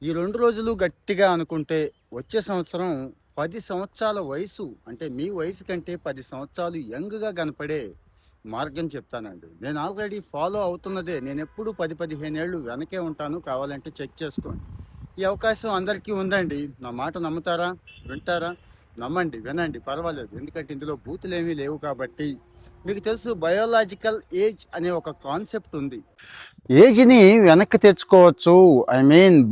ఈ 2 రోజులు గట్టిగా అనుకుంటే వచ్చే సంవత్సరం 10 సంవత్సరాల వయసు అంటే మీ వయసు కంటే 10 సంవత్సరాలు యంగ్‌గా కనపడే మార్గం చెప్తానండి. నేను ఆల్రెడీ ఫాలో అవుతున్నదే. నేనెప్పుడు 10, 15 ఏళ్ళు వెనకే ఉంటాను. కావాలంటే చెక్ చేసుకోండి. ఈ అవకాశం అందరికీ ఉందండి. నా మాట నమ్ముతారా? వింటారా? నమ్మండి, వినండి, పర్వాలేదు. ఎందుకంటే ఇందులో బూతులేమీ లేవు కాబట్టి. మీకు తెలుసు బయోలాజికల్ ఏజ్ అనే ఒక కాన్సెప్ట్ ఉంది. ఏజ్‌ని వెనక్కి తెచ్చుకోవచ్చు.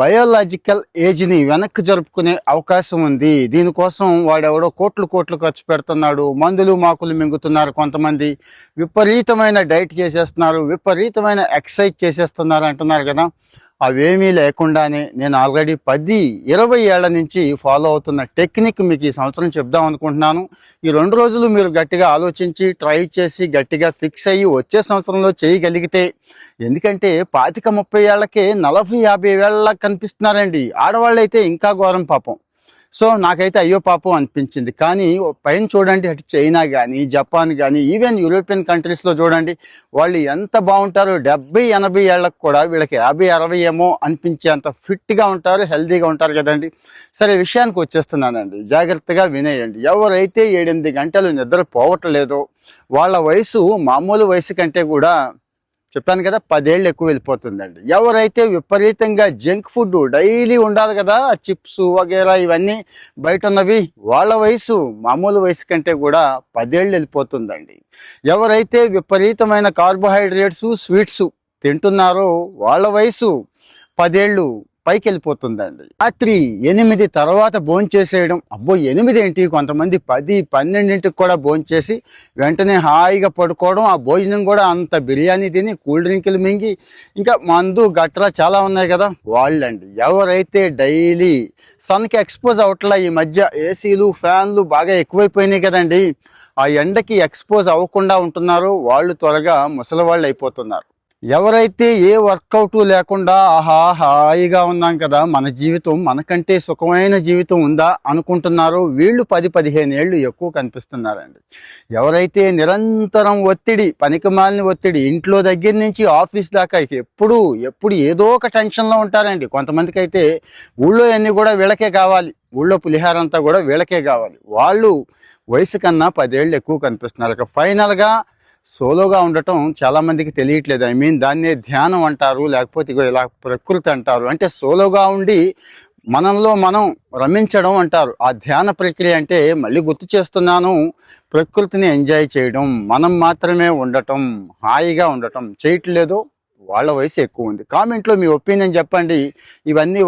బయోలాజికల్ ఏజ్‌ని వెనక్కి జరుపుకునే అవకాశం ఉంది. దీనికోసం వాడెవడో కోట్లు కోట్లు ఖర్చు పెడుతున్నాడు. మందులు, మాకులు మింగుతున్నారు కొంతమంది. విపరీతమైన డైట్ చేసేస్తున్నారు. విపరీతమైన ఎక్సర్సైజ్ చేసేస్తున్నారు అంటున్నారు కదా! అవేమీ లేకుండానే నేను ఆల్రెడీ 10, 20 ఏళ్ల నుంచి ఫాలో అవుతున్న టెక్నిక్ మీకు ఈ సంవత్సరం చెప్దాం అనుకుంటున్నాను. ఈ 2 రోజులు మీరు గట్టిగా ఆలోచించి, ట్రై చేసి, గట్టిగా ఫిక్స్ అయ్యి వచ్చే సంవత్సరంలో చేయగలిగితే, ఎందుకంటే 25, 30 ఏళ్లకే 40, 50 ఏళ్ళలా కనిపిస్తున్నారండి. ఆడవాళ్ళైతే ఇంకా ఘోరం పాపం. సో నాకైతే అయ్యో పాపం అనిపించింది. కానీ పైన చూడండి, అటు చైనా కానీ, జపాన్ కానీ, ఈవెన్ యూరోపియన్ కంట్రీస్లో చూడండి, వాళ్ళు ఎంత బాగుంటారో. 70, 80 ఏళ్ళకు కూడా వీళ్ళకి 50, 60 ఏమో అనిపించేంత ఫిట్గా ఉంటారు, హెల్తీగా ఉంటారు కదండి. సరే, విషయానికి వచ్చేస్తున్నానండి. జాగ్రత్తగా వినేయండి. ఎవరైతే 7-8 గంటలు నిద్ర పోవట్లేదో వాళ్ళ వయసు మామూలు వయసు కంటే కూడా, చెప్పాను కదా, 10 ఏళ్ళు ఎక్కువ వెళ్ళిపోతుందండి. ఎవరైతే విపరీతంగా జంక్ ఫుడ్ డైలీ ఉండాలి కదా, చిప్స్ వగేరా ఇవన్నీ బయట ఉన్నవి, వాళ్ళ వయసు మామూలు వయసు కంటే కూడా 10 ఏళ్ళు వెళ్ళిపోతుందండి. ఎవరైతే విపరీతమైన కార్బోహైడ్రేట్స్, స్వీట్స్ తింటున్నారో వాళ్ళ వయసు 10 ఏళ్ళు పైకి వెళ్ళిపోతుందండి. రాత్రి 8 తర్వాత భోంచేసేయడం. అబ్బో, 8 ఏంటి, కొంతమంది 10, 12ంటికి కూడా భోంచేసి వెంటనే హాయిగా పడుకోవడం. ఆ భోజనం కూడా అంత బిర్యానీ తిని, కూల్ డ్రింకులు మింగి, ఇంకా మందు గట్రా చాలా ఉన్నాయి కదా, వాళ్ళండి. ఎవరైతే డైలీ సన్కి ఎక్స్పోజ్ అవట్లా, ఈ మధ్య ఏసీలు, ఫ్యాన్లు బాగా ఎక్కువైపోయినాయి కదండి, ఆ ఎండకి ఎక్స్పోజ్ అవ్వకుండా ఉంటున్నారో వాళ్ళు త్వరగా ముసలివాళ్ళు అయిపోతున్నారు. ఎవరైతే ఏ వర్కౌట్ లేకుండా ఆహా హాయిగా ఉన్నాం కదా, మన జీవితం మనకంటే సుఖమైన జీవితం ఉందా అనుకుంటున్నారో వీళ్ళు 10, 15 ఏళ్ళు ఎక్కువ కనిపిస్తున్నారండి. ఎవరైతే నిరంతరం ఒత్తిడి, పనికిమాలిన ఒత్తిడి, ఇంట్లో దగ్గర నుంచి ఆఫీస్ దాకా ఎప్పుడు ఏదో ఒక టెన్షన్లో ఉంటారండి. కొంతమందికి అయితే ఊళ్ళో అన్నీ కూడా వీళ్ళకే కావాలి, ఊళ్ళో పులిహార అంతా కూడా వీళ్ళకే కావాలి. వాళ్ళు వయసు కన్నా 10 ఏళ్ళు ఎక్కువ కనిపిస్తున్నారు. ఇక ఫైనల్గా సోలోగా ఉండటం చాలామందికి తెలియట్లేదు. దాన్నే ధ్యానం అంటారు, లేకపోతే ఇలా ప్రకృతి అంటారు. అంటే సోలోగా ఉండి మనలో మనం రమించడం అంటారు. ఆ ధ్యాన ప్రక్రియ అంటే, మళ్ళీ గుర్తు చేస్తున్నాను, ప్రకృతిని ఎంజాయ్ చేయడం, మనం మాత్రమే ఉండటం, హాయిగా ఉండటం. చేయట్లేదు, వాళ్ళ వయసు ఎక్కువ ఉంది. కామెంట్లో మీ ఒపీనియన్ చెప్పండి. ఇవన్నీ